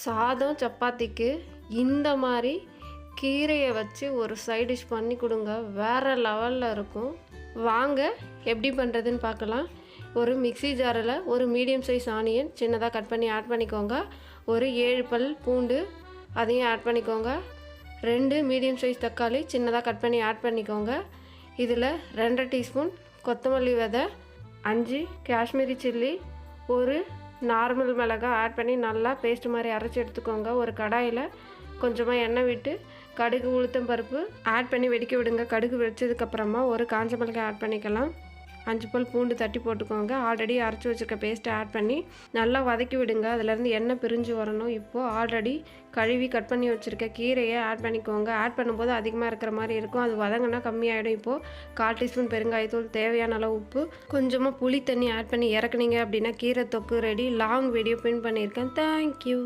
சாதம் சப்பாத்திக்கு இந்த மாதிரி கீரையை வச்சு ஒரு சைட் டிஷ் பண்ணி கொடுங்க, வேறு லெவலில் இருக்கும். வாங்க எப்படி பண்ணுறதுன்னு பார்க்கலாம். ஒரு மிக்ஸி ஜாரில் ஒரு மீடியம் சைஸ் ஆனியன் சின்னதாக கட் பண்ணி ஆட் பண்ணிக்கோங்க. ஒரு 7 பல் பூண்டு அதையும் ஆட் பண்ணிக்கோங்க. 2 மீடியம் சைஸ் தக்காளி சின்னதாக கட் பண்ணி ஆட் பண்ணிக்கோங்க. இதில் 2 டீஸ்பூன் கொத்தமல்லி விதை, 5 காஷ்மீரி சில்லி, ஒரு நார்மல் மிளகாய் ஆட் பண்ணி நல்லா பேஸ்ட் மாதிரி அரைச்சி எடுத்துக்கோங்க. ஒரு கடாயில் கொஞ்சமாக எண்ணெய் விட்டு கடுகு உளுத்தம் பருப்பு ஆட் பண்ணி வெடிக்க விடுங்க. கடுகு வெடிச்சதுக்கப்புறமா ஒரு காஞ்ச மிளகாய் ஆட் பண்ணிக்கலாம். 5 பல் பூண்டு தட்டி போட்டுக்கோங்க. ஆல்ரெடி அரைச்சி வச்சுருக்க பேஸ்ட்டை ஆட் பண்ணி நல்லா வதக்கி விடுங்க. அதிலேருந்து எண்ணெய் பிரிஞ்சு வரணும். இப்போது ஆல்ரெடி கழுவி கட் பண்ணி வச்சுருக்க கீரையை ஆட் பண்ணிக்கோங்க. ஆட் பண்ணும்போது அதிகமாக இருக்கிற மாதிரி இருக்கும், அது வதங்கினா கம்மியாகிடும். இப்போது 1/4 டீஸ்பூன் பெருங்காயத்தூள், தேவையான அளவு உப்பு, கொஞ்சமாக புளி தண்ணி ஆட் பண்ணி இறக்குனீங்க அப்படின்னா கீரை தொக்கு ரெடி. லாங் வீடியோ பின் பண்ணியிருக்கேன். தேங்க்யூ.